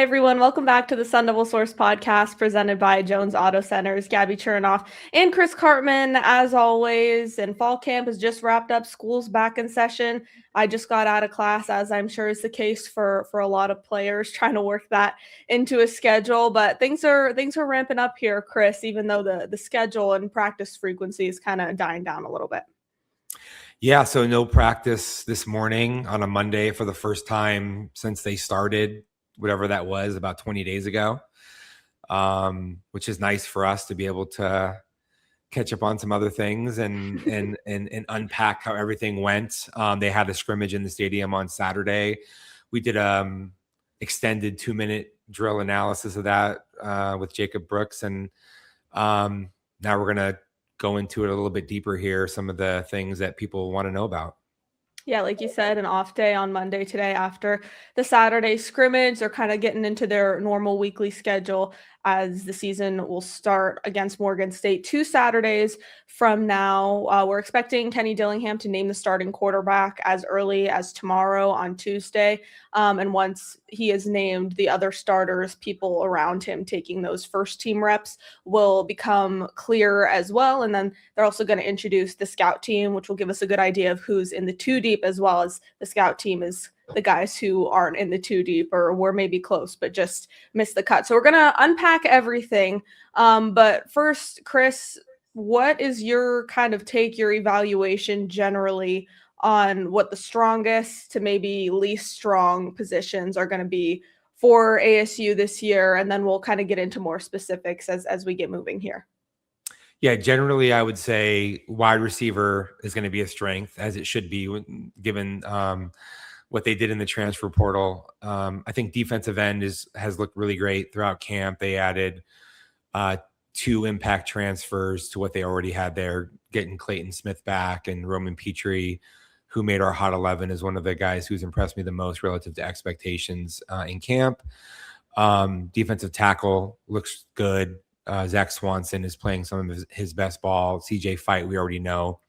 Hi, everyone. Welcome back to the SunDevilSource Podcast presented by Jones Auto Centers. Gabby Chernoff and Chris Cartman, as always. And fall camp has just wrapped up. School's back in session. I just got out of class, as I'm sure is the case for a lot of players, trying to work that into a schedule. But things are ramping up here, Chris, even though the schedule and practice frequency is kind of dying down a little bit. Yeah, so no practice this morning on a Monday for the first time since they started, whatever that was, about 20 days ago, which is nice for us to be able to catch up on some other things and unpack how everything went. They had a scrimmage in the stadium on Saturday. We did extended 2-minute drill analysis of that with Jacob Brooks, and now we're going to go into it a little bit deeper here, some of the things that people want to know about. Yeah, like you said, an off day on Monday today after the Saturday scrimmage. They're kind of getting into their normal weekly schedule as the season will start against Morgan State 2 Saturdays from now. We're expecting Kenny Dillingham to name the starting quarterback as early as tomorrow on Tuesday. And once he is named, the other starters, people around him taking those first team reps, will become clear as well. And then they're also going to introduce the scout team, which will give us a good idea of who's in the 2 deep, as well as the scout team is the guys who aren't in the 2 deep or were maybe close but just missed the cut. So we're going to unpack everything. But first, Chris, what is your kind of take, your evaluation generally on what the strongest to maybe least strong positions are going to be for ASU this year? And then we'll kind of get into more specifics as we get moving here. Yeah, generally I would say wide receiver is going to be a strength, as it should be, given what they did in the transfer portal. I think defensive end has looked really great throughout camp. They added 2 impact transfers to what they already had there, getting Clayton Smith back, and Roman Petrie, who made our Hot 11, is one of the guys who's impressed me the most relative to expectations in camp. Defensive tackle looks good. Zach Swanson is playing some of his best ball. CJ Fight, we already know,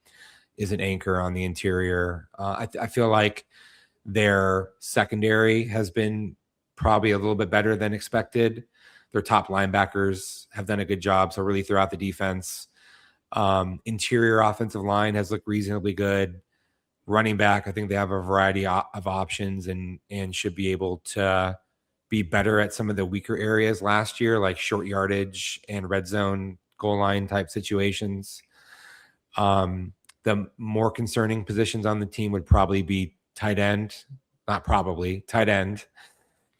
is an anchor on the interior. I feel like their secondary has been probably a little bit better than expected. Their top linebackers have done a good job. So really throughout the defense, interior offensive line has looked reasonably good. Running back, I think they have a variety of options and should be able to be better at some of the weaker areas last year, like short yardage and red zone goal line type situations. The more concerning positions on the team would probably be tight end,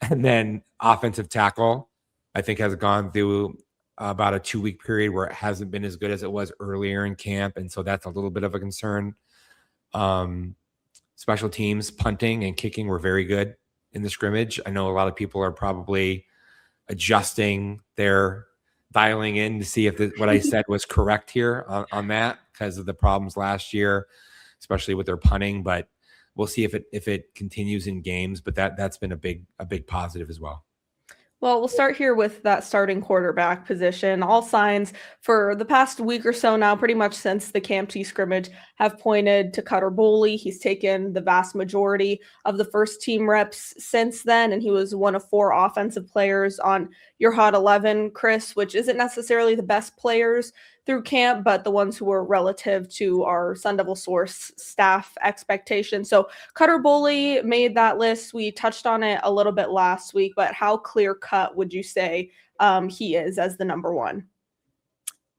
and then offensive tackle. I think has gone through about a 2-week period where it hasn't been as good as it was earlier in camp, and so that's a little bit of a concern. Special teams, punting and kicking were very good in the scrimmage. I know a lot of people are probably adjusting their dialing in to see if what I said was correct here on that, because of the problems last year, especially with their punting. But we'll see if it continues in games. But that's been a big positive as well. Well, we'll start here with that starting quarterback position. All signs for the past week or so now, pretty much since the Camp T scrimmage, have pointed to Cutter Boley. He's taken the vast majority of the first team reps since then, and he was one of 4 offensive players on your Hot 11, Chris, which isn't necessarily the best players through camp, but the ones who were relative to our SunDevilSource staff expectations. So Cutter Boley made that list. We touched on it a little bit last week, but how clear cut would you say he is as the number 1?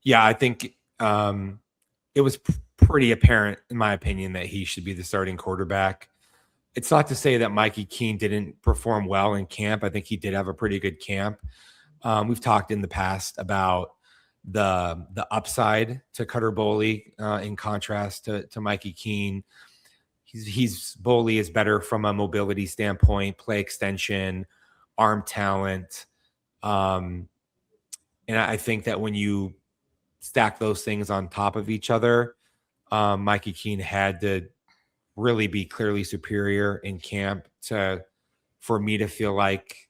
Yeah, I think it was pretty apparent, in my opinion, that he should be the starting quarterback. It's not to say that Mikey Keene didn't perform well in camp. I think he did have a pretty good camp. We've talked in the past about the upside to Cutter Boley in contrast to Mikey Keene. Boley is better from a mobility standpoint, play extension, arm talent. And I think that when you stack those things on top of each other, Mikey Keene had to really be clearly superior in camp for me to feel like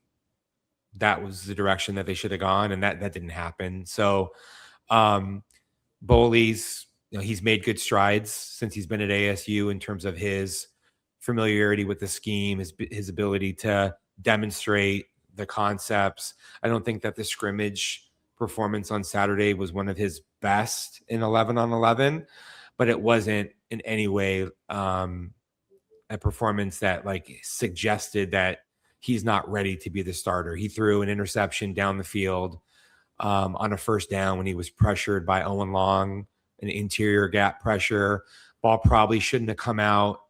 that was the direction that they should have gone, and that didn't happen. So Boley's, he's made good strides since he's been at ASU in terms of his familiarity with the scheme, his ability to demonstrate the concepts. I don't think that the scrimmage performance on Saturday was one of his best in 11 on 11, but it wasn't in any way a performance that like suggested that he's not ready to be the starter. He threw an interception down the field on a first down when he was pressured by Owen Long, an interior gap pressure. Ball probably shouldn't have come out.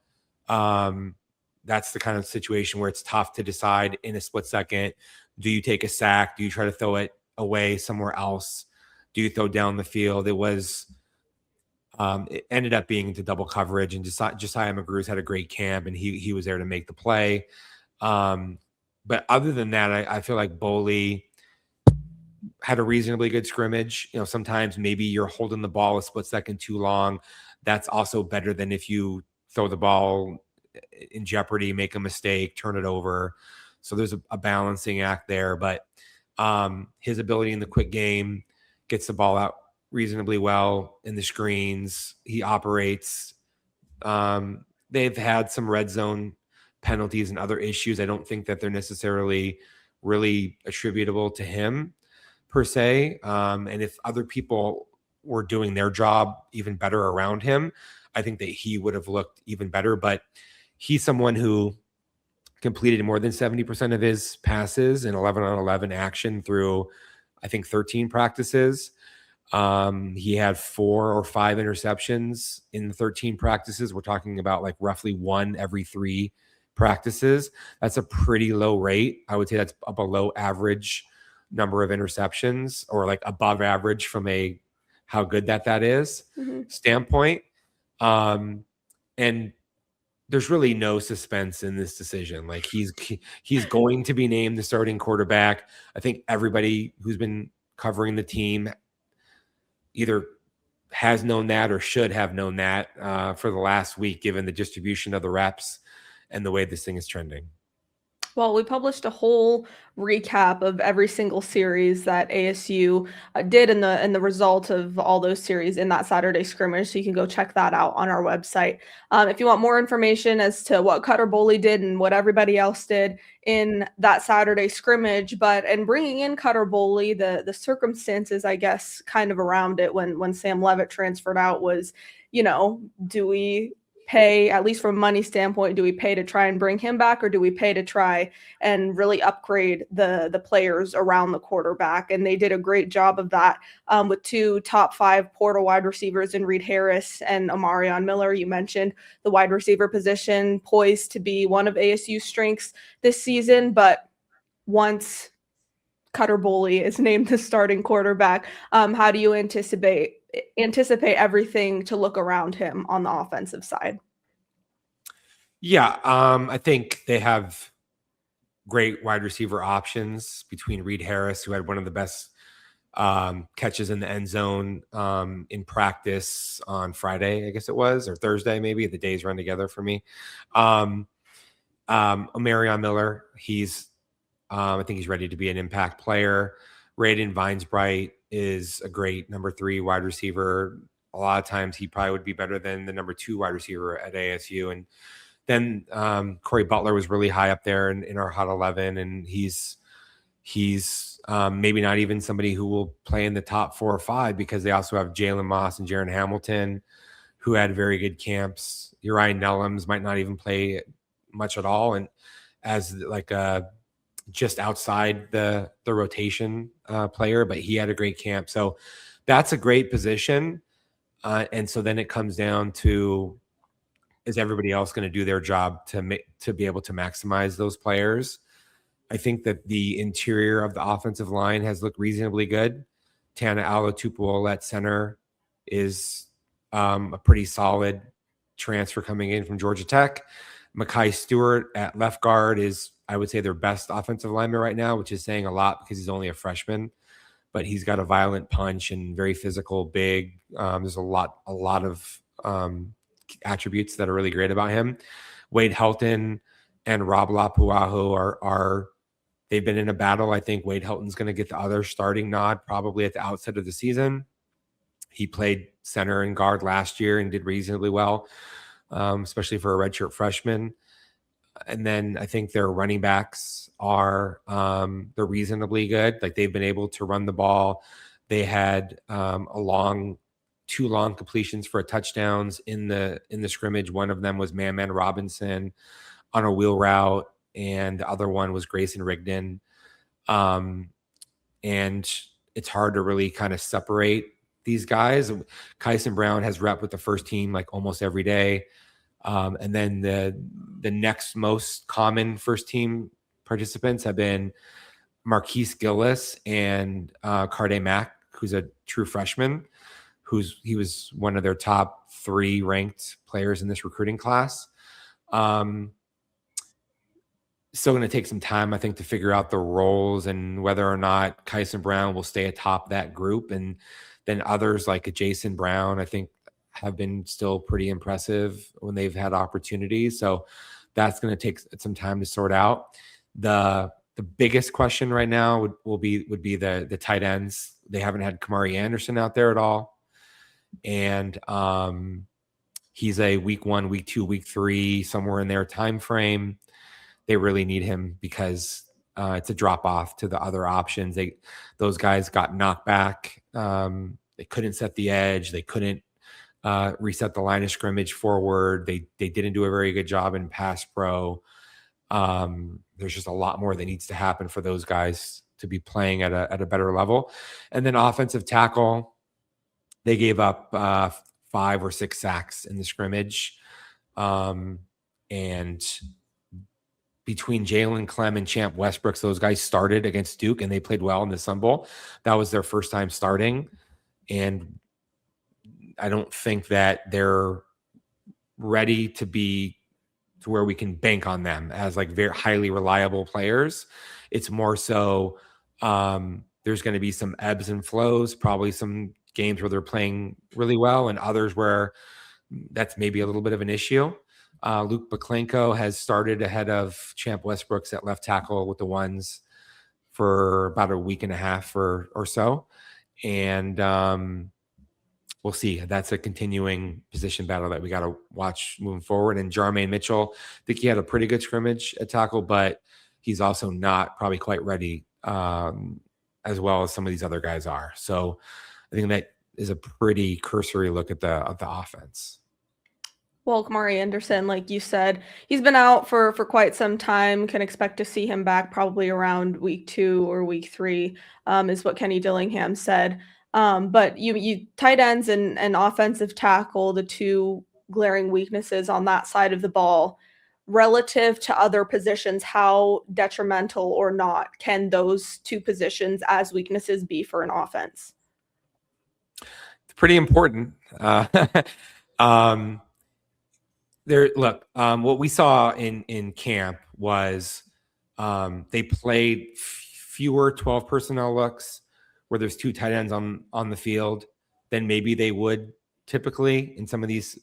That's the kind of situation where it's tough to decide in a split second. Do you take a sack? Do you try to throw it away somewhere else? Do you throw down the field? It ended up being into double coverage, and Josiah McGrew's had a great camp, and he was there to make the play. But other than that, I feel like Boley had a reasonably good scrimmage. You know, sometimes maybe you're holding the ball a split second too long. That's also better than if you throw the ball in jeopardy, make a mistake, turn it over. So there's a balancing act there. But his ability in the quick game, gets the ball out reasonably well in the screens. He operates. They've had some red zone penalties and other issues. I don't think that they're necessarily really attributable to him per se. And if other people were doing their job even better around him, I think that he would have looked even better. But he's someone who completed more than 70% of his passes in 11 on 11 action through, I think, 13 practices. He had 4 or 5 interceptions in the 13 practices. We're talking about like roughly 1 every 3 practices. That's a pretty low rate. I would say that's a below average number of interceptions, or like above average from a how good that is standpoint. And there's really no suspense in this decision. Like he's going to be named the starting quarterback. I think everybody who's been covering the team either has known that or should have known that for the last week, given the distribution of the reps and the way this thing is trending. Well, we published a whole recap of every single series that ASU did in the result of all those series in that Saturday scrimmage. So you can go check that out on our website. If you want more information as to what Cutter Boley did and what everybody else did in that Saturday scrimmage, and bringing in Cutter Boley, the circumstances, I guess, kind of around it when Sam Leavitt transferred out was, do we pay, at least from a money standpoint, do we pay to try and bring him back, or do we pay to try and really upgrade the players around the quarterback? And they did a great job of that with 2 top 5 portal wide receivers in Reed Harris and Amarion Miller. You mentioned the wide receiver position poised to be one of ASU's strengths this season, but once Cutter Boley is named the starting quarterback, how do you anticipate everything to look around him on the offensive side? Yeah, I think they have great wide receiver options between Reed Harris, who had one of the best catches in the end zone in practice on Friday, I guess it was, or Thursday, maybe. The days run together for me. Amarion Miller, I think he's ready to be an impact player. Raiden Vinesbright is a great number 3 wide receiver. A lot of times he probably would be better than the number 2 wide receiver at ASU. And then Corey Butler was really high up there in our Hot 11, and he's maybe not even somebody who will play in the top 4 or 5, because they also have Jalen Moss and Jaron Hamilton, who had very good camps. Uriah Nellums might not even play much at all, and as like just outside the rotation player, but he had a great camp. So that's a great position. And so then it comes down to, is everybody else going to do their job to be able to maximize those players? I think that the interior of the offensive line has looked reasonably good. Tana Alatupu at center is a pretty solid transfer coming in from Georgia Tech. Mekhi Stewart at left guard is, I would say, their best offensive lineman right now, which is saying a lot because he's only a freshman, but he's got a violent punch and very physical, big. There's a lot of attributes that are really great about him. Wade Helton and Rob Lapuaho they've been in a battle. I think Wade Helton's going to get the other starting nod probably at the outset of the season. He played center and guard last year and did reasonably well, especially for a redshirt freshman. And then I think their running backs are they're reasonably good. Like they've been able to run the ball. They had two long completions for touchdowns in the scrimmage. One of them was Man Robinson on a wheel route, and the other one was Grayson Rigdon. And it's hard to really kind of separate these guys. Kyson Brown has rep with the first team like almost every day. And then the next most common first team participants have been Marquise Gillis and Carde Mack, who's a true freshman, he was one of their top 3 ranked players in this recruiting class. Still going to take some time, I think, to figure out the roles and whether or not Kyson Brown will stay atop that group. And then others like Jason Brown, I think, have been still pretty impressive when they've had opportunities. So that's going to take some time to sort out. The biggest question right now would be the tight ends. They haven't had Kamari Anderson out there at all. And he's a week 1, week 2, week 3, somewhere in their time frame. They really need him because it's a drop off to the other options. Those guys got knocked back. They couldn't set the edge. They couldn't reset the line of scrimmage forward. They didn't do a very good job in pass pro. There's just a lot more that needs to happen for those guys to be playing at a better level. And then offensive tackle, they gave up 5 or 6 sacks in the scrimmage. And between Jalen Clem and Champ Westbrooks, those guys started against Duke and they played well in the Sun Bowl. That was their first time starting. And I don't think that they're ready to be to where we can bank on them as like very highly reliable players. It's more so there's going to be some ebbs and flows, probably some games where they're playing really well and others where that's maybe a little bit of an issue. Luke Baklenko has started ahead of Champ Westbrooks at left tackle with the ones for about a week and a half or so. And we'll see. That's a continuing position battle that we got to watch moving forward. And Jermaine Mitchell, I think he had a pretty good scrimmage at tackle, but he's also not probably quite ready as well as some of these other guys are. So I think that is a pretty cursory look at the offense. Well, Kamari Anderson, like you said, he's been out for quite some time. Can expect to see him back probably around week 2 or week 3, is what Kenny Dillingham said. But you tight ends and offensive tackle, the 2 glaring weaknesses on that side of the ball, relative to other positions, how detrimental or not can those 2 positions as weaknesses be for an offense? It's pretty important. What we saw in camp was they played fewer 12 personnel looks where there's 2 tight ends on the field than maybe they would typically in some of these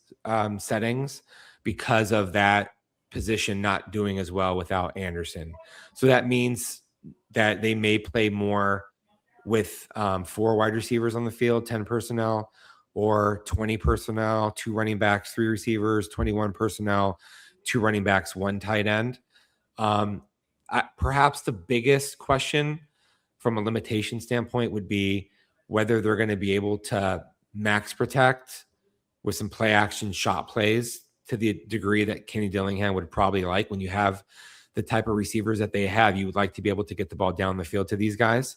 settings because of that position not doing as well without Anderson. So that means that they may play more with 4 wide receivers on the field, 10 personnel, or 20 personnel, 2 running backs, 3 receivers, 21 personnel, 2 running backs, 1 tight end. Perhaps the biggest question from a limitation standpoint would be whether they're going to be able to max protect with some play action shot plays to the degree that Kenny Dillingham would probably like. When you have the type of receivers that they have, you would like to be able to get the ball down the field to these guys.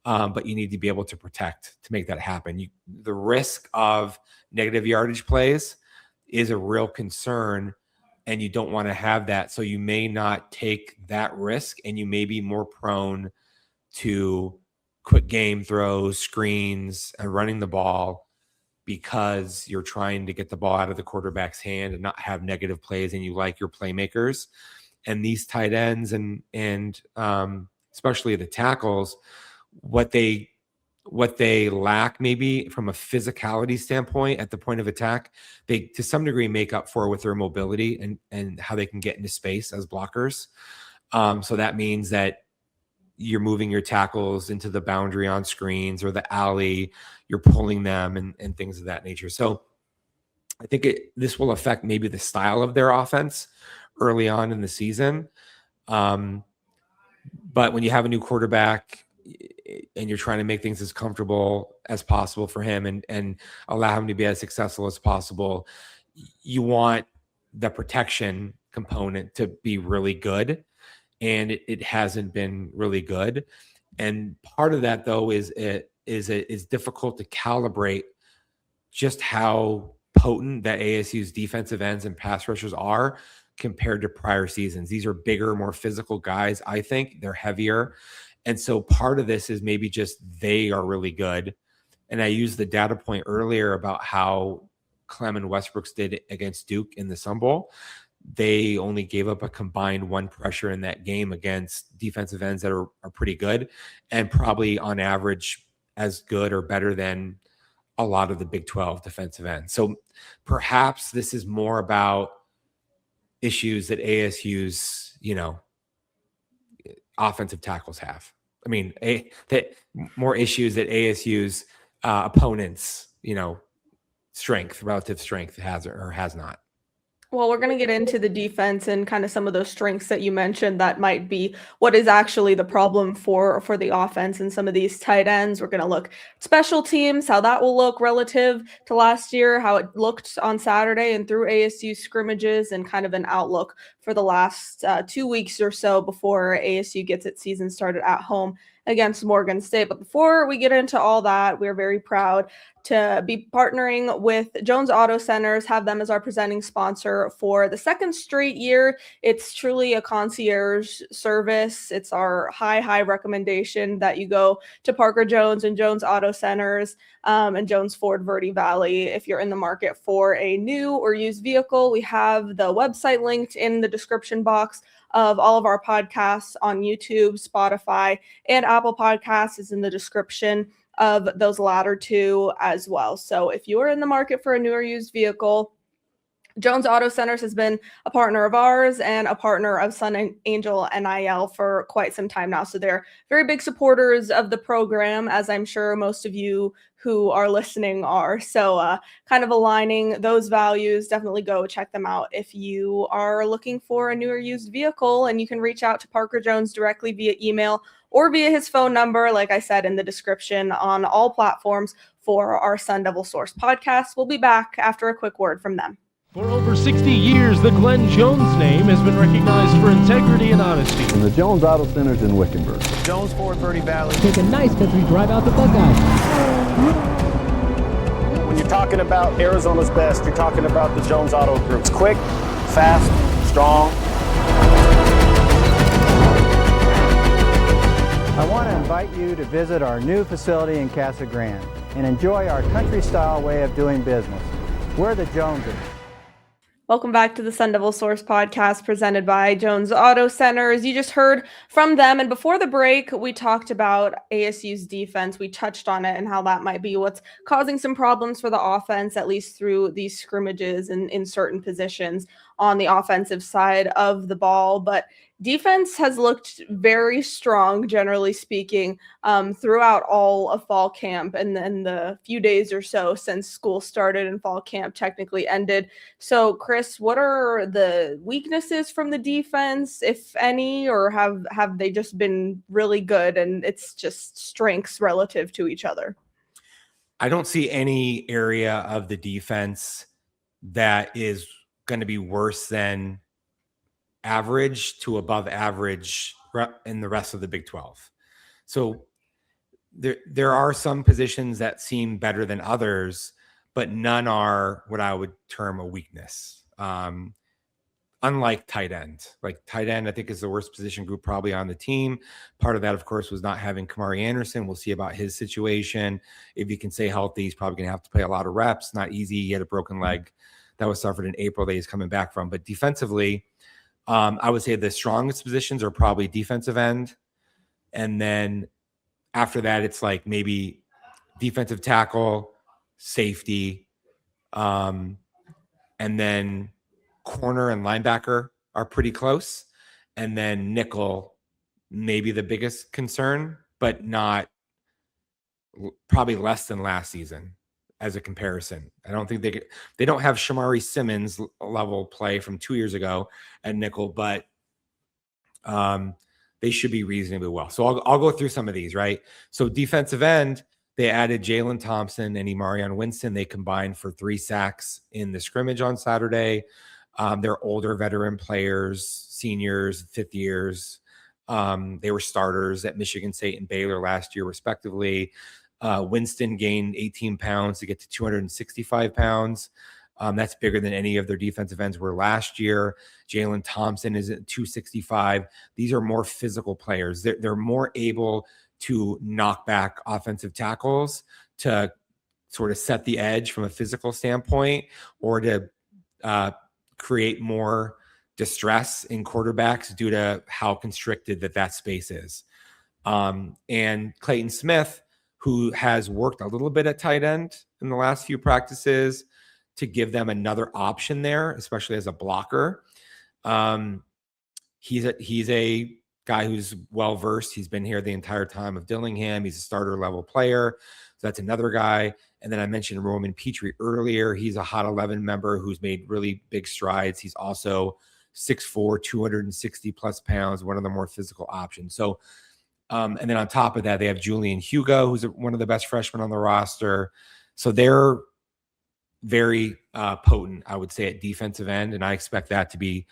But you need to be able to protect to make that happen. The risk of negative yardage plays is a real concern, and you don't want to have that. So you may not take that risk, and you may be more prone to quick game throws, screens, and running the ball because you're trying to get the ball out of the quarterback's hand and not have negative plays, and you like your playmakers. And these tight ends and especially the tackles, what they lack maybe from a physicality standpoint at the point of attack, they to some degree make up for with their mobility and how they can get into space as blockers. So that means that you're moving your tackles into the boundary on screens or the alley, you're pulling them and things of that nature. So I think this will affect maybe the style of their offense early on in the season. But when you have a new quarterback and you're trying to make things as comfortable as possible for him and allow him to be as successful as possible, you want the protection component to be really good. And it hasn't been really good. And part of that, though, is difficult to calibrate just how potent that ASU's defensive ends and pass rushers are compared to prior seasons. These are bigger, more physical guys. I think they're heavier. And so part of this is maybe just they are really good. And I used the data point earlier about how Clem and Westbrooks did against Duke in the Sun Bowl. They only gave up a combined 1 pressure in that game against defensive ends that are pretty good and probably on average as good or better than a lot of the Big 12 defensive ends. So perhaps this is more about issues that ASU's, offensive tackles have. I mean, that more issues that ASU's opponents, relative strength has or has not. Well, we're going to get into the defense and kind of some of those strengths that you mentioned that might be what is actually the problem for the offense and some of these tight ends. We're going to look at special teams, how that will look relative to last year, how it looked on Saturday and through ASU scrimmages, and kind of an outlook for the last 2 weeks or so before ASU gets its season started at home against Morgan State. But before we get into all that, we're very proud to be partnering with Jones Auto Centers, have them as our presenting sponsor for the second straight year. It's truly a concierge service. It's our high recommendation that you go to Parker Jones and Jones Auto Centers and Jones Ford Verde Valley. If you're in the market for a new or used vehicle, we have the website linked in the description box of all of our podcasts on YouTube, Spotify, and Apple Podcasts is in the description of those latter two as well. So if you are in the market for a new or used vehicle, Jones Auto Centers has been a partner of ours and a partner of Sun Angel NIL for quite some time now. So they're very big supporters of the program, as I'm sure most of you who are listening are. So kind of aligning those values, definitely go check them out if you are looking for a new or used vehicle. And you can reach out to Parker Jones directly via email or via his phone number, like I said in the description, on all platforms for our SunDevilSource podcast. We'll be back after a quick word from them. For over 60 years, the Glenn Jones name has been recognized for integrity and honesty. And the Jones Auto Centers in Wickenburg. Jones Ford Verde Valley. Take a nice country drive out the Buckeyes. When you're talking about Arizona's best, you're talking about the Jones Auto Group. It's quick, fast, strong. I want to invite you to visit our new facility in Casa Grande and enjoy our country-style way of doing business. We're the Joneses. Welcome back to the SunDevilSource Podcast presented by Jones Auto Centers. You just heard from them. And before the break, we talked about ASU's defense. We touched on it and how that might be what's causing some problems for the offense, at least through these scrimmages and in certain positions on the offensive side of the ball. But defense has looked very strong, generally speaking, throughout all of fall camp and then the few days or so since school started and fall camp technically ended. So, Chris, what are the weaknesses from the defense, if any, or have they just been really good and it's just strengths relative to each other? I don't see any area of the defense that is going to be worse than average to above average in the rest of the Big 12. So there are some positions that seem better than others, but none are what I would term a weakness. Unlike tight end. Like tight end, I think is the worst position group probably on the team. Part of that, of course, was not having Kamari Anderson. We'll see about his situation. If he can stay healthy, he's probably going to have to play a lot of reps. Not easy. He had a broken leg that was suffered in April that he's coming back from. But defensively, I would say the strongest positions are probably defensive end. And then after that, it's like maybe defensive tackle, safety, and then corner and linebacker are pretty close. And then nickel, maybe the biggest concern, but not probably less than last season. as a comparison. I don't think they don't have Shamari Simmons level play from 2 years ago at nickel, but they should be reasonably well. So I'll go through some of these, right? So defensive end, they added Jalen Thompson and Emarion Winston. They combined for 3 sacks in the scrimmage on Saturday. They're older veteran players, seniors, fifth years. They were starters at Michigan State and Baylor last year, respectively. Winston gained 18 pounds to get to 265 pounds. That's bigger than any of their defensive ends were last year. Jalen Thompson is at 265. These are more physical players. They're more able to knock back offensive tackles, to sort of set the edge from a physical standpoint, or to create more distress in quarterbacks due to how constricted that space is. And Clayton Smith, who has worked a little bit at tight end in the last few practices to give them another option there, especially as a blocker. He's a guy who's well-versed. He's been here the entire time of Dillingham. He's a starter level player. So that's another guy. And then I mentioned Roman Petrie earlier. He's a Hot 11 member who's made really big strides. He's also 6'4", 260 plus pounds, one of the more physical options. So, and then on top of that, they have Julian Hugo, who's one of the best freshmen on the roster. So they're very potent, I would say, at defensive end, and I expect that to be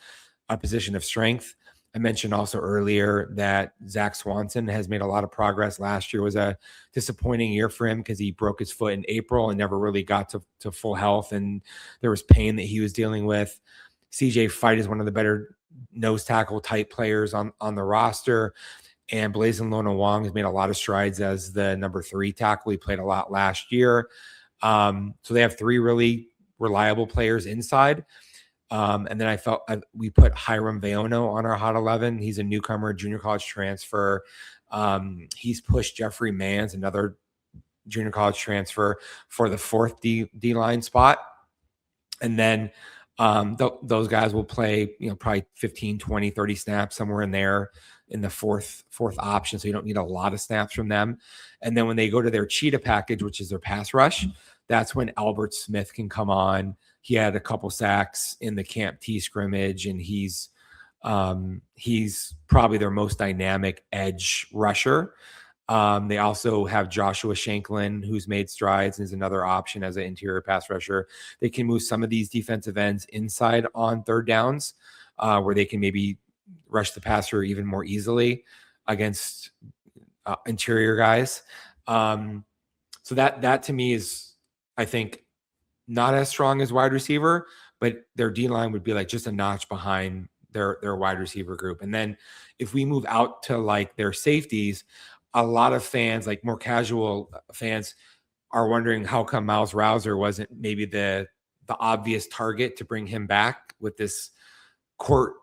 a position of strength. I mentioned also earlier that Zach Swanson has made a lot of progress. Last year was a disappointing year for him because he broke his foot in April and never really got to full health, and there was pain that he was dealing with. CJ Fight is one of the better nose tackle type players on the roster. And Blazin Lona Wong has made a lot of strides as the number 3 tackle. He played a lot last year. So they have 3 really reliable players inside. And then we put Hiram Vaono on our Hot 11. He's a newcomer, junior college transfer. He's pushed Jeffrey Manns, another junior college transfer, for the 4th D-line spot. And then those guys will play, probably 15, 20, 30 snaps, somewhere in there in the fourth option. So you don't need a lot of snaps from them. And then when they go to their cheetah package, which is their pass rush, that's when Albert Smith can come on. He had a couple sacks in the Camp T scrimmage, and he's probably their most dynamic edge rusher. They also have Joshua Shanklin, who's made strides and is another option as an interior pass rusher. They can move some of these defensive ends inside on third downs, where they can maybe rush the passer even more easily against interior guys. So that to me is, I think, not as strong as wide receiver, but their D-line would be like just a notch behind their wide receiver group. And then if we move out to like their safeties, a lot of fans, like more casual fans, are wondering how come Miles Rouser wasn't maybe the obvious target to bring him back with this court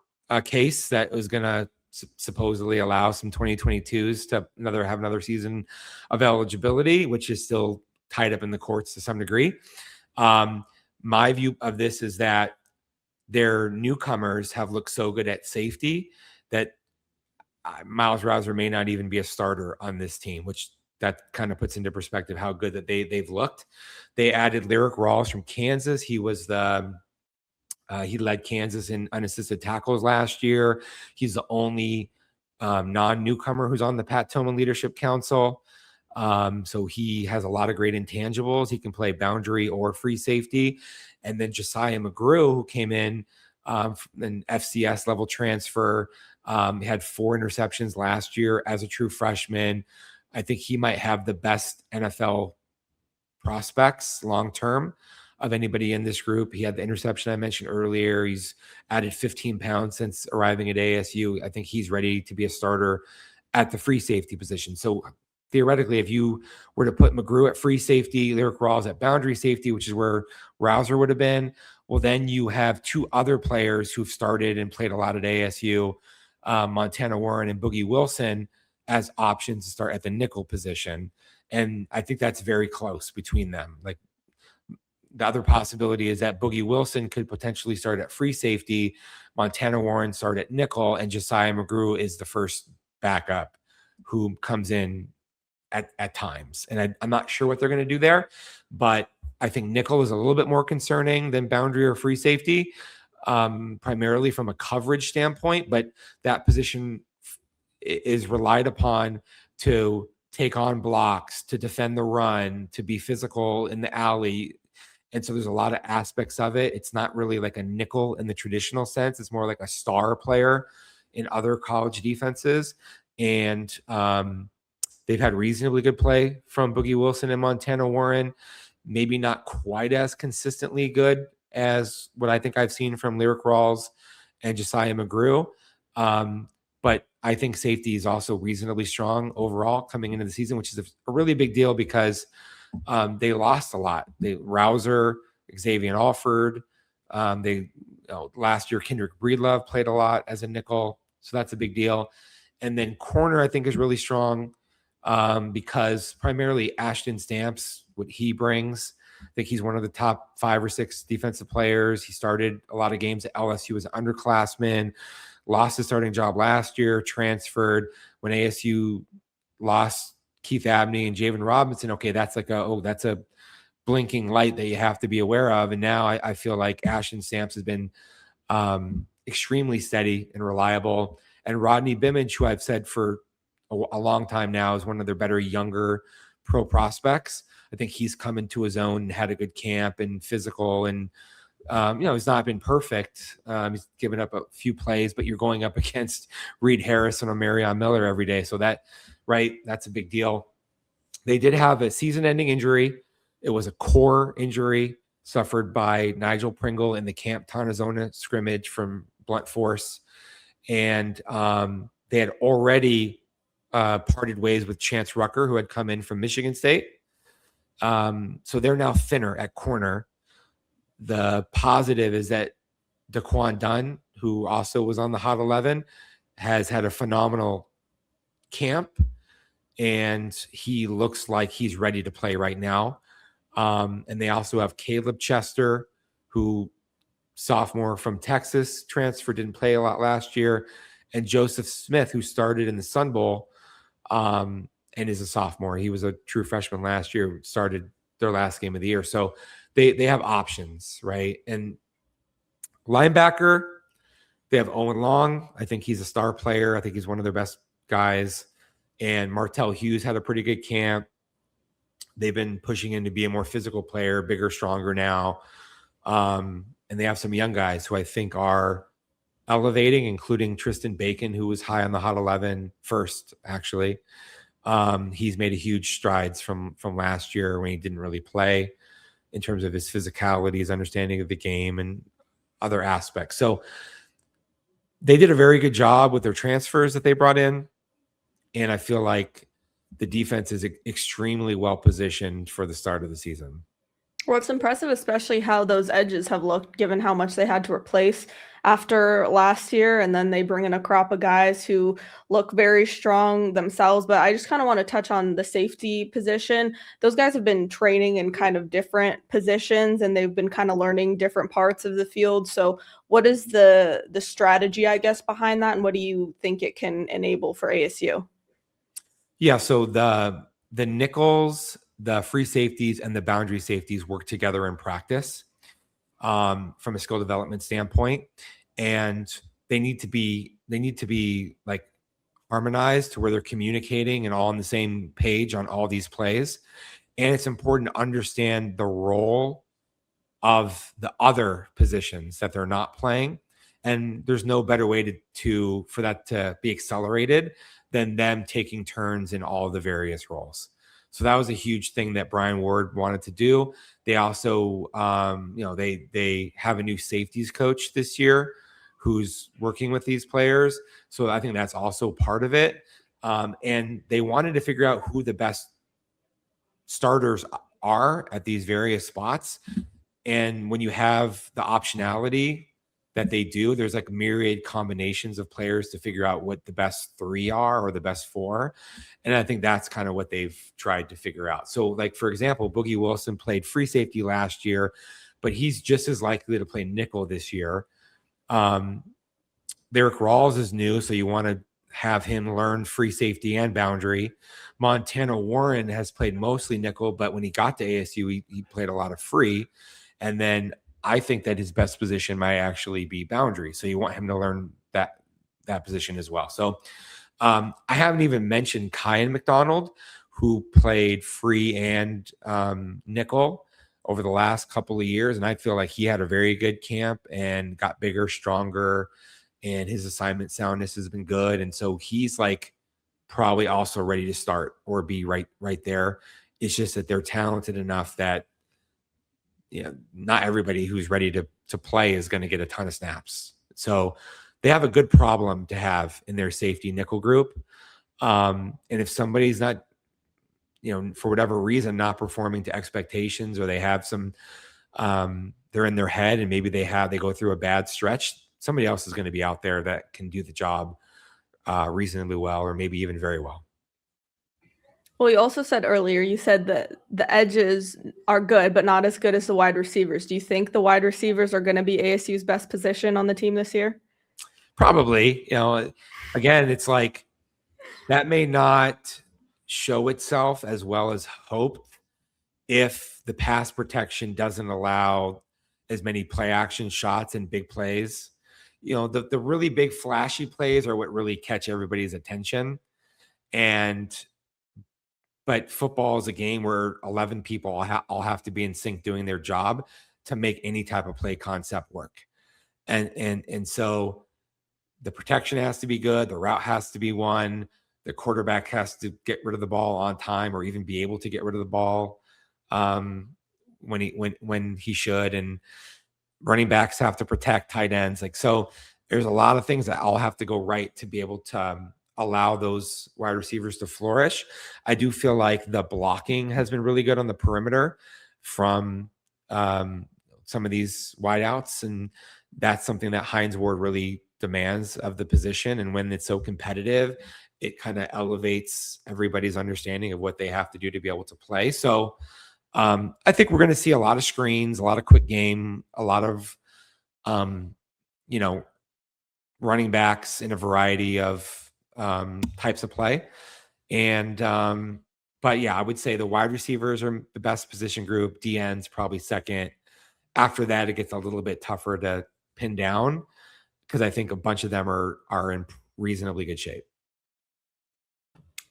case that was going to supposedly allow some 2022s to have another season of eligibility, which is still tied up in the courts to some degree. My view of this is that their newcomers have looked so good at safety that Miles Rouser may not even be a starter on this team, which that kind of puts into perspective how good that they've looked. They added Lyric Rawls from Kansas. He was he led Kansas in unassisted tackles last year. He's the only non-newcomer who's on the Pat Tillman Leadership Council. So he has a lot of great intangibles. He can play boundary or free safety. And then Josiah McGrew, who came in an FCS level transfer, had 4 interceptions last year as a true freshman. I think he might have the best NFL prospects long-term of anybody in this group. He had the interception I mentioned earlier. He's added 15 pounds since arriving at ASU. I think he's ready to be a starter at the free safety position. So theoretically, if you were to put McGrew at free safety, Lyric Rawls at boundary safety, which is where Rouser would have been, well, then you have 2 other players who've started and played a lot at ASU, Montana Warren and Boogie Wilson, as options to start at the nickel position. And I think that's very close between them. Like, the other possibility is that Boogie Wilson could potentially start at free safety, Montana Warren start at nickel, and Josiah McGrew is the first backup who comes in at times. And I'm not sure what they're going to do there, but I think nickel is a little bit more concerning than boundary or free safety, primarily from a coverage standpoint, but that position is relied upon to take on blocks, to defend the run, to be physical in the alley. And so there's a lot of aspects of it. It's not really like a nickel in the traditional sense. It's more like a star player in other college defenses. And they've had reasonably good play from Boogie Wilson and Montana Warren. Maybe not quite as consistently good as what I think I've seen from Lyric Rawls and Josiah McGrew. But I think safety is also reasonably strong overall coming into the season, which is a really big deal because they lost a lot. Rouser, Xavier Alford, last year Kendrick Breedlove played a lot as a nickel, so that's a big deal. And then corner, I think, is really strong because primarily Ashton Stamps, what he brings. I think he's one of the top 5 or 6 defensive players. He started a lot of games at LSU as an underclassman, lost his starting job last year, transferred. When ASU lost Keith Abney and Javen Robinson, okay, that's like that's a blinking light that you have to be aware of. And now I feel like Ashton Stamps has been extremely steady and reliable. And Rodney Bimmage, who I've said for a long time now is one of their better younger pro prospects. I think he's come into his own and had a good camp and physical. And, he's not been perfect. He's given up a few plays, but you're going up against Reed Harrison or Marion Miller every day. So that's a big deal. They did have a season-ending injury. It was a core injury suffered by Nigel Pringle in the Camp Tonazona scrimmage from blunt force. And they had already parted ways with Chance Rucker, who had come in from Michigan State. So they're now thinner at corner. The positive is that Daquan Dunn, who also was on the Hot 11, has had a phenomenal camp, and he looks like he's ready to play right now. And they also have Caleb Chester, who sophomore from Texas, transfer, didn't play a lot last year, and Joseph Smith, who started in the Sun Bowl and is a sophomore. He was a true freshman last year, started their last game of the year. So they have options, right? And linebacker, they have Owen Long. I think he's a star player. I think he's one of their best guys. And Martell Hughes had a pretty good camp. They've been pushing him to be a more physical player, bigger, stronger now. And they have some young guys who I think are elevating, including Tristan Bacon, who was high on the Hot 11 first, actually. He's made a huge strides from last year when he didn't really play in terms of his physicality, his understanding of the game, and other aspects. So they did a very good job with their transfers that they brought in. And I feel like the defense is extremely well positioned for the start of the season. Well, it's impressive, especially how those edges have looked, given how much they had to replace after last year. And then they bring in a crop of guys who look very strong themselves. But I just kind of want to touch on the safety position. Those guys have been training in kind of different positions, and they've been kind of learning different parts of the field. So what is the strategy, I guess, behind that? And what do you think it can enable for ASU? Yeah, so the nickels, the free safeties, and the boundary safeties work together in practice from a skill development standpoint, and they need to be like harmonized to where they're communicating and all on the same page on all these plays. And it's important to understand the role of the other positions that they're not playing. And there's no better way for that to be accelerated than them taking turns in all the various roles. So that was a huge thing that Brian Ward wanted to do. They also, they have a new safeties coach this year who's working with these players. So I think that's also part of it. And they wanted to figure out who the best starters are at these various spots. And when you have the optionality that they do, there's like myriad combinations of players to figure out what the best 3 are or the best 4. And I think that's kind of what they've tried to figure out. So like, for example, Boogie Wilson played free safety last year, but he's just as likely to play nickel this year. Lyric Rawls is new, so you want to have him learn free safety and boundary. Montana Warren has played mostly nickel, but when he got to ASU, he played a lot of free. And then I think that his best position might actually be boundary. So you want him to learn that position as well. So I haven't even mentioned Kyan McDonald, who played free and nickel over the last couple of years. And I feel like he had a very good camp and got bigger, stronger, and his assignment soundness has been good. And so he's like probably also ready to start or be right there. It's just that they're talented enough that, not everybody who's ready to play is going to get a ton of snaps. So they have a good problem to have in their safety nickel group. And if somebody's not, for whatever reason, not performing to expectations, or they have some, they're in their head and maybe they go through a bad stretch, somebody else is going to be out there that can do the job reasonably well, or maybe even very well. Well, you also said earlier, you said that the edges are good, but not as good as the wide receivers. Do you think the wide receivers are going to be ASU's best position on the team this year? Probably. Again, it's like that may not show itself as well as hoped if the pass protection doesn't allow as many play action shots and big plays. The really big flashy plays are what really catch everybody's attention. But football is a game where 11 people all have to be in sync doing their job to make any type of play concept work. And so the protection has to be good. The route has to be one. The quarterback has to get rid of the ball on time, or even be able to get rid of the ball when he should. And running backs have to protect tight ends. So there's a lot of things that all have to go right to be able to allow those wide receivers to flourish. I do feel like the blocking has been really good on the perimeter from some of these wideouts, and that's something that Hines Ward really demands of the position. And when it's so competitive, it kind of elevates everybody's understanding of what they have to do to be able to play. So I think we're going to see a lot of screens, a lot of quick game, a lot of, running backs in a variety of types of play. But yeah, I would say the wide receivers are the best position group. DN's probably second. After that, it gets a little bit tougher to pin down, because I think a bunch of them are in reasonably good shape.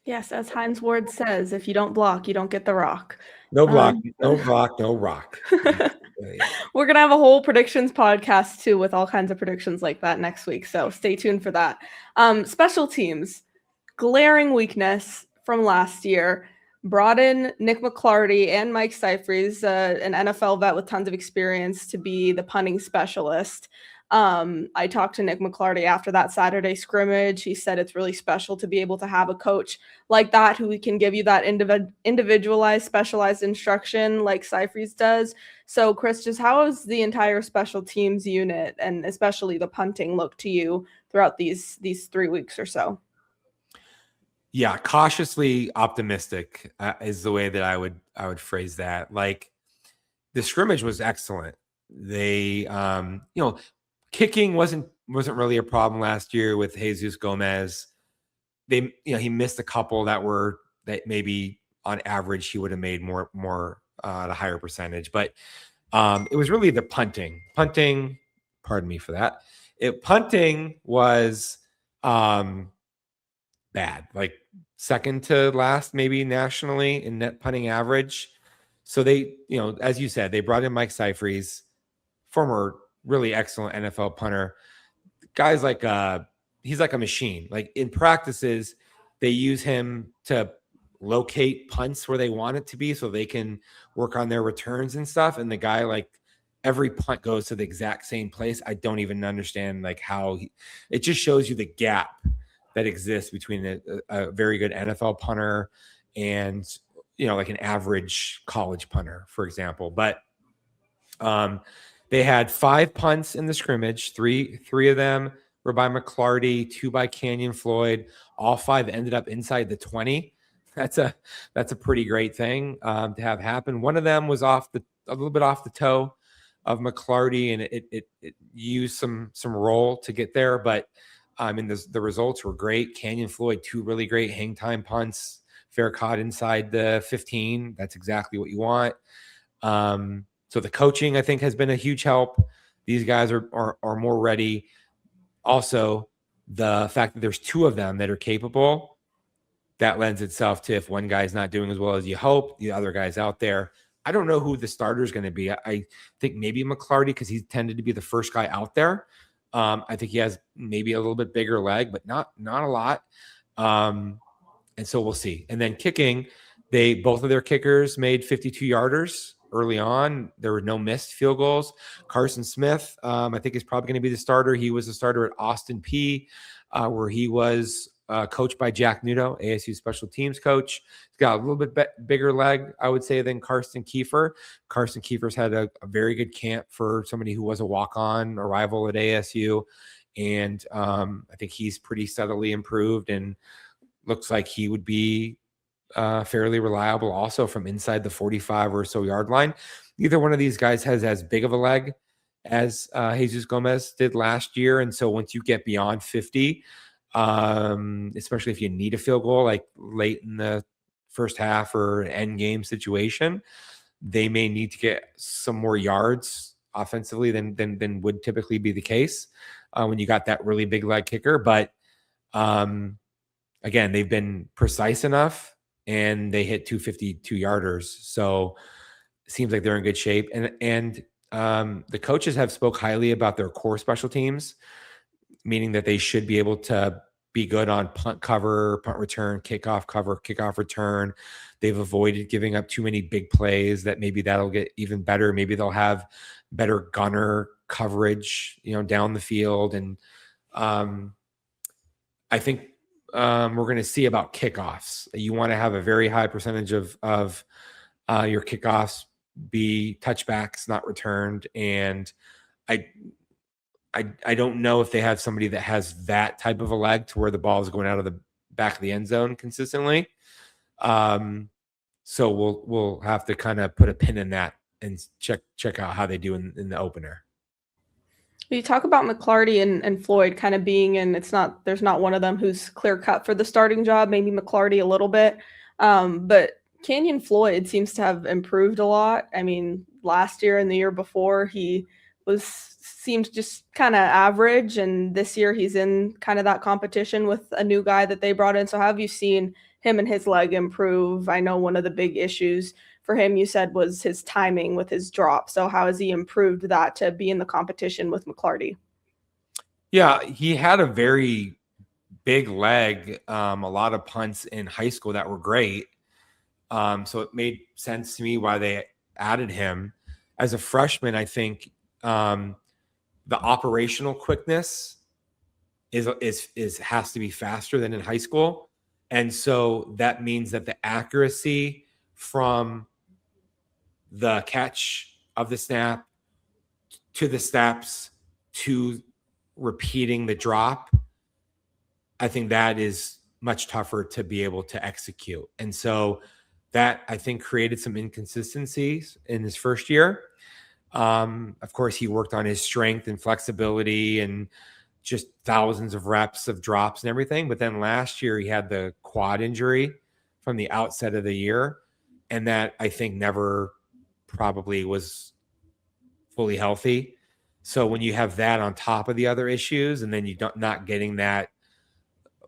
Yes, as Hines Ward says, if you don't block, you don't get the rock. No block, no block, no rock. We're going to have a whole predictions podcast too, with all kinds of predictions like that next week. So stay tuned for that. Special teams, glaring weakness from last year. Brought in Nick McClarty and Mike Seifries, an NFL vet with tons of experience, to be the punting specialist. I talked to Nick McClarty after that Saturday scrimmage. He said it's really special to be able to have a coach like that who can give you that individualized, specialized instruction like Seifries does. So, Chris, just how has the entire special teams unit, and especially the punting, look to you throughout these 3 weeks or so? Yeah, cautiously optimistic is the way that I would phrase that. Like, the scrimmage was excellent. They, kicking wasn't really a problem last year with Jesus Gomez. He missed a couple that maybe on average he would have made more at a higher percentage. But it was really the punting. Pardon me for that. Punting was bad, like second to last maybe nationally in net punting average. So they, as you said, they brought in Mike Seifries, former really excellent NFL punter. Guy's like he's like a machine. Like, in practices, they use him to locate punts where they want it to be so they can work on their returns and stuff. And the guy, like, every punt goes to the exact same place. I don't even understand how it just shows you the gap that exists between a very good NFL punter and, like an average college punter, for example. But they had 5 punts in the scrimmage. Three of them were by McClarty, 2 by Canyon Floyd. All 5 ended up inside the 20. That's a pretty great thing to have happen. One of them was a little bit off the toe of McClarty, and it used some roll to get there. But I mean, the results were great. Canyon Floyd, 2 really great hang time punts, fair caught inside the 15. That's exactly what you want. So the coaching, I think, has been a huge help. These guys are more ready. Also, the fact that there's 2 of them that are capable, that lends itself to if one guy's not doing as well as you hope, the other guy's out there. I don't know who the starter is going to be. I think maybe McClarty, because he tended to be the first guy out there. I think he has maybe a little bit bigger leg, but not a lot. And so we'll see. And then kicking, both of their kickers made 52-yarders early on. There were no missed field goals. Carson Smith, I think, is probably going to be the starter. He was a starter at Austin P, where he was coached by Jack Nudo, ASU special teams coach. He's got a little bit bigger leg, I would say, than Karsten Kiefer. Karsten Kiefer's had a very good camp for somebody who was a walk-on arrival at ASU. And I think he's pretty steadily improved and looks like he would be fairly reliable also from inside the 45 or so yard line. Neither one of these guys has as big of a leg as Jesus Gomez did last year. And so once you get beyond 50, especially if you need a field goal like late in the first half or an end game situation, they may need to get some more yards offensively than would typically be the case when you got that really big leg kicker. But again, they've been precise enough and they hit 252 yarders. So it seems like they're in good shape. And the coaches have spoke highly about their core special teams, meaning that they should be able to be good on punt cover, punt return, kickoff cover, kickoff return. They've avoided giving up too many big plays. That maybe that'll get even better. Maybe they'll have better gunner coverage, down the field. And I think we're going to see about kickoffs. You want to have a very high percentage of your kickoffs be touchbacks, not returned. And I don't know if they have somebody that has that type of a leg to where the ball is going out of the back of the end zone consistently. So we'll have to kind of put a pin in that and check out how they do in the opener. You talk about McClarty and Floyd kind of being in, there's not one of them who's clear cut for the starting job, maybe McClarty a little bit. But Canyon Floyd seems to have improved a lot. I mean, last year and the year before, he seemed just kind of average. And this year he's in kind of that competition with a new guy that they brought in. So how have you seen him and his leg improve? I know one of the big issues for him, you said, was his timing with his drop. So how has he improved that to be in the competition with McClarty? Yeah, he had a very big leg, a lot of punts in high school that were great. So it made sense to me why they added him. As a freshman, I think the operational quickness has to be faster than in high school. And so that means that the accuracy from the catch of the snap to the steps to repeating the drop, I think that is much tougher to be able to execute. And so that, I think, created some inconsistencies in his first year. Of course, he worked on his strength and flexibility and just thousands of reps of drops and everything. But then last year he had the quad injury from the outset of the year. And that, I think, never probably was fully healthy. So when you have that on top of the other issues, and then you not getting that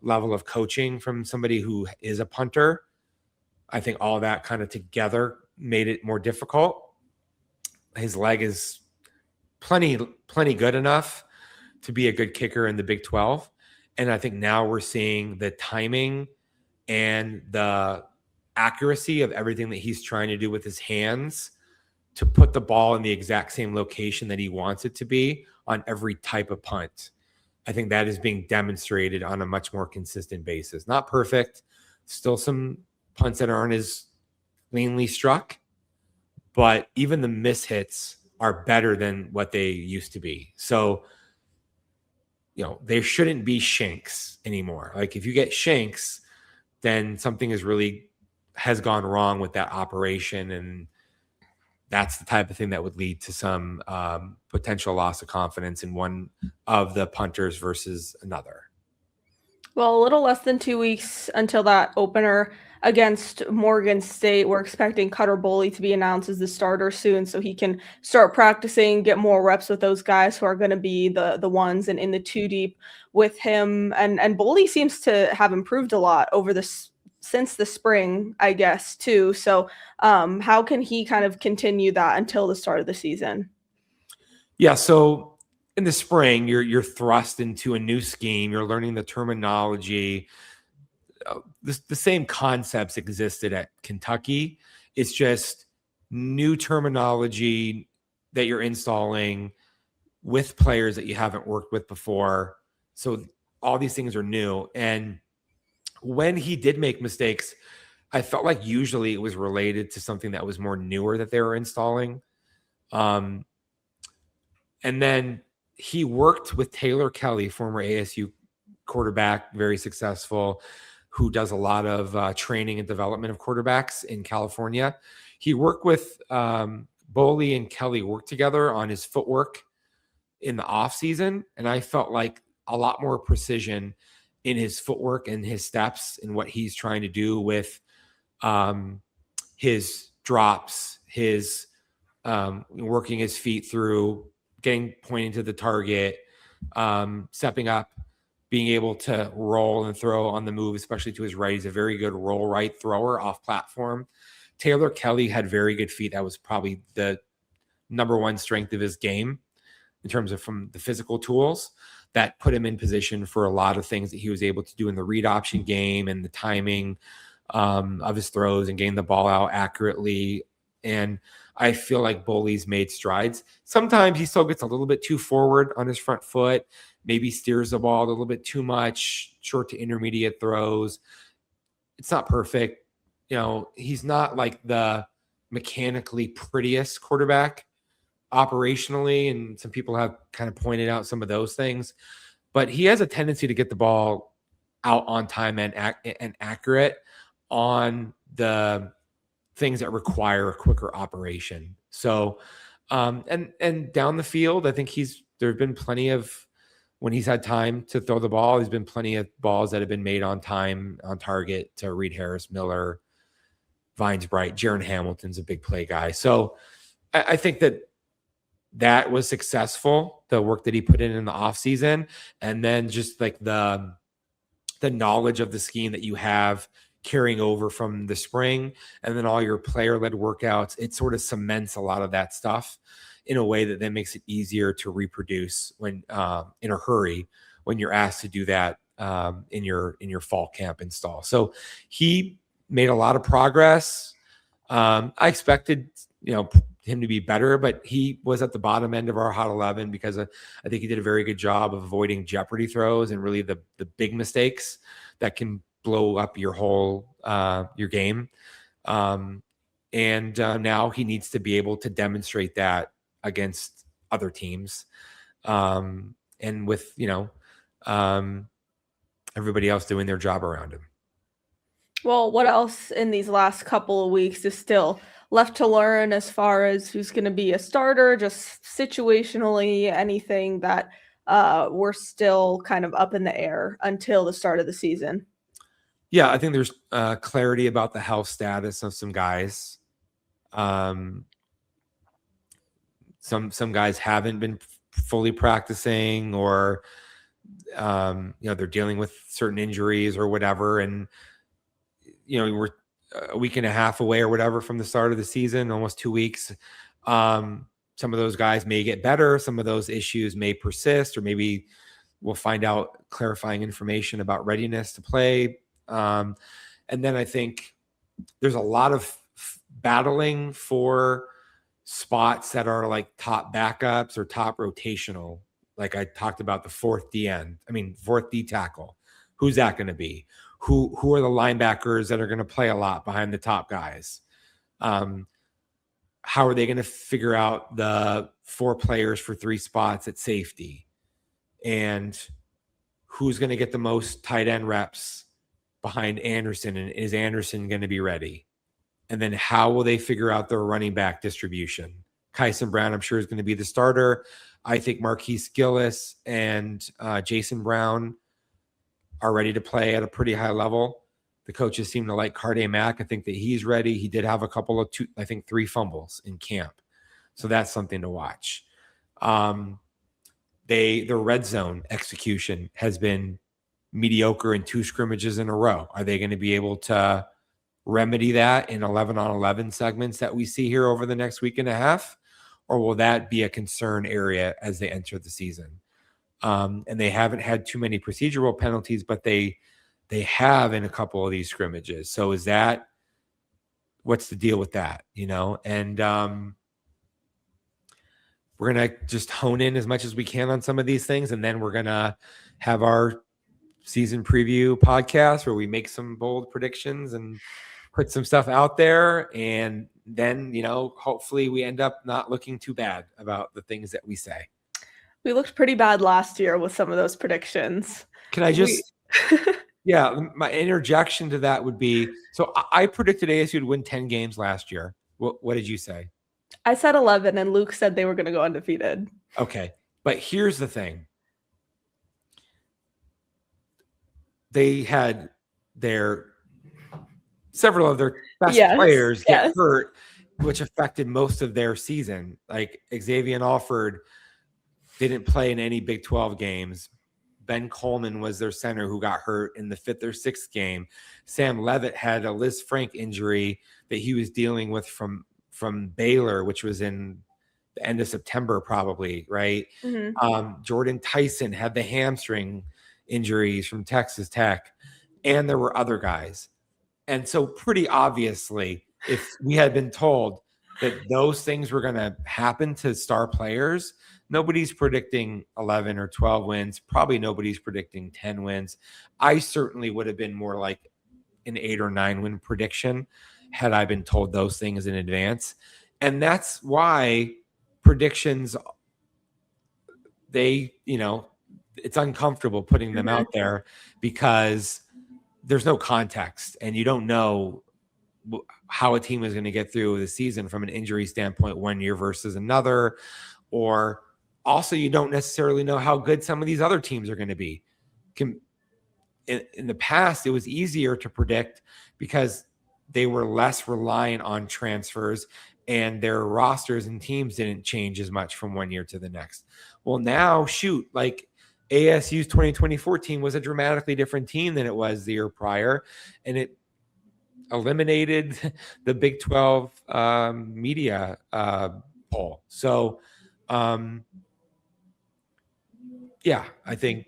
level of coaching from somebody who is a punter, I think all that kind of together made it more difficult. His leg is plenty good enough to be a good kicker in the Big 12. And I think now we're seeing the timing and the accuracy of everything that he's trying to do with his hands to put the ball in the exact same location that he wants it to be on every type of punt. I think that is being demonstrated on a much more consistent basis. Not perfect. Still some punts that aren't as cleanly struck, but even the mishits are better than what they used to be. So, there shouldn't be shanks anymore. Like if you get shanks, then something has gone wrong with that operation. And that's the type of thing that would lead to some potential loss of confidence in one of the punters versus another. Well, a little less than 2 weeks until that opener against Morgan State. We're expecting Cutter Boley to be announced as the starter soon so he can start practicing, get more reps with those guys who are going to be the ones and in the two deep with him. And Boley seems to have improved a lot over this since the spring, I guess, too. So how can he kind of continue that until the start of the season? Yeah, so in the spring, you're thrust into a new scheme. You're learning the terminology. The same concepts existed at Kentucky. It's just new terminology that you're installing with players that you haven't worked with before. So all these things are new. And when he did make mistakes, I felt like usually it was related to something that was more newer that they were installing. And then he worked with Taylor Kelly, former ASU quarterback, very successful, who does a lot of training and development of quarterbacks in California. He worked with Boley and Kelly worked together on his footwork in the off season. And I felt like a lot more precision in his footwork and his steps and what he's trying to do with his drops, his working his feet through, pointing to the target, stepping up, being able to roll and throw on the move, especially to his right. He's a very good roll right thrower off platform. Taylor Kelly had very good feet. That was probably the number one strength of his game in terms of from the physical tools that put him in position for a lot of things that he was able to do in the read option game and the timing of his throws and getting the ball out accurately. And I feel like Boley's made strides. Sometimes he still gets a little bit too forward on his front foot, maybe steers the ball a little bit too much, short to intermediate throws. It's not perfect. You know, he's not like the mechanically prettiest quarterback operationally, and some people have kind of pointed out some of those things, but he has a tendency to get the ball out on time and accurate on the things that require a quicker operation. So, and down the field, I think there have been plenty of, when he's had time to throw the ball, there's been plenty of balls that have been made on time, on target to Reed Harris, Miller, Vines Bright. Jaron Hamilton's a big play guy. So I think that was successful, the work that he put in the offseason. And then just like the knowledge of the scheme that you have carrying over from the spring, and then all your player-led workouts, it sort of cements a lot of that stuff in a way that then makes it easier to reproduce when in a hurry when you're asked to do that in your fall camp install. So he made a lot of progress. I expected, him to be better, but he was at the bottom end of our Hot 11 because I think he did a very good job of avoiding jeopardy throws and really the big mistakes that can blow up your whole your game. And now he needs to be able to demonstrate that against other teams, and with everybody else doing their job around him. Well, what else in these last couple of weeks is still left to learn as far as who's going to be a starter, just situationally, anything that we're still kind of up in the air until the start of the season? Yeah, I think there's clarity about the health status of some guys. Some guys haven't been fully practicing, or they're dealing with certain injuries or whatever, and we're a week and a half away or whatever from the start of the season, almost 2 weeks. Some of those guys may get better. Some of those issues may persist, or maybe we'll find out clarifying information about readiness to play. And then I think there's a lot of battling for spots that are like top backups or top rotational. Like I talked about the fourth D tackle. Who's that going to be? Who are the linebackers that are going to play a lot behind the top guys? How are they going to figure out the 4 players for 3 spots at safety? And who's going to get the most tight end reps behind Anderson? And is Anderson going to be ready? And then how will they figure out their running back distribution? Kyson Brown, I'm sure, is going to be the starter. I think Marquise Gillis and Jason Brown are ready to play at a pretty high level. The coaches seem to like Carde Mack. I think that he's ready. He did have a couple of 3 fumbles in camp. So that's something to watch. The red zone execution has been mediocre in 2 scrimmages in a row. Are they going to be able to remedy that in 11-on-11 segments that we see here over the next week and a half? Or will that be a concern area as they enter the season? And they haven't had too many procedural penalties, but they have in a couple of these scrimmages. So what's the deal with that? And we're going to just hone in as much as we can on some of these things. And then we're going to have our season preview podcast where we make some bold predictions and put some stuff out there. And then, hopefully we end up not looking too bad about the things that we say. We looked pretty bad last year with some of those predictions. Can I just, my interjection to that would be, so I predicted ASU would win 10 games last year. What did you say? I said 11 and Luke said they were going to go undefeated. Okay. But here's the thing. They had several of their best players get hurt, which affected most of their season. Like Xavier Alford didn't play in any Big 12 games. Ben Coleman was their center who got hurt in the 5th or 6th game. Sam Levitt had a Liz Frank injury that he was dealing with from Baylor, which was in the end of September, probably, right? Mm-hmm. Jordan Tyson had the hamstring injuries from Texas Tech, and there were other guys. And so pretty obviously, if we had been told that those things were going to happen to star players, nobody's predicting 11 or 12 wins. Probably nobody's predicting 10 wins. I certainly would have been more like an 8 or 9 win prediction had I been told those things in advance. And that's why predictions, it's uncomfortable putting them out there because there's no context and you don't know how a team is going to get through the season from an injury standpoint 1 year versus another, or also you don't necessarily know how good some of these other teams are going to be. In the past, it was easier to predict because they were less reliant on transfers and their rosters and teams didn't change as much from 1 year to the next. Well, now, like ASU's 2024 team was a dramatically different team than it was the year prior, and it eliminated the Big 12 media poll. So, I think,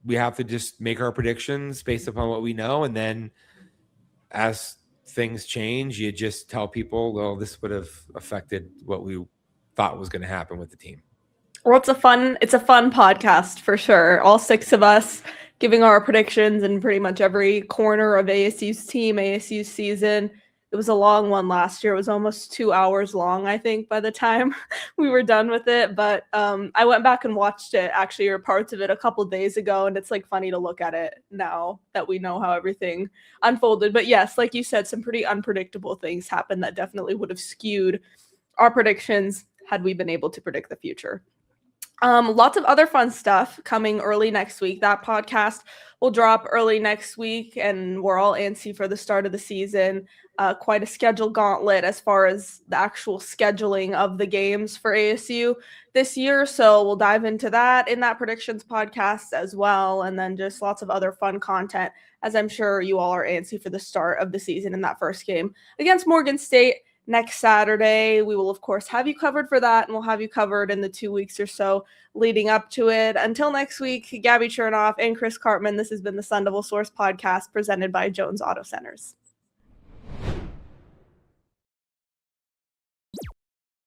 we have to just make our predictions based upon what we know. And then as things change, you just tell people, well, this would have affected what we thought was going to happen with the team. Well, it's a fun podcast for sure. All 6 of us giving our predictions in pretty much every corner of ASU's team, ASU's season. It was a long one last year. It was almost 2 hours long, I think, by the time we were done with it. But I went back and watched it, actually, or parts of it a couple of days ago. And it's funny to look at it now that we know how everything unfolded. But yes, like you said, some pretty unpredictable things happened that definitely would have skewed our predictions had we been able to predict the future. Lots of other fun stuff coming early next week. That podcast will drop early next week, and we're all antsy for the start of the season. Quite a schedule gauntlet as far as the actual scheduling of the games for ASU this year. So we'll dive into that in that predictions podcast as well. And then just lots of other fun content, as I'm sure you all are antsy for the start of the season in that first game against Morgan State next Saturday. We will, of course, have you covered for that, and we'll have you covered in the 2 weeks or so leading up to it. Until next week, Gabby Chernoff and Chris Cartman, this has been the SunDevilSource Podcast presented by Jones Auto Centers.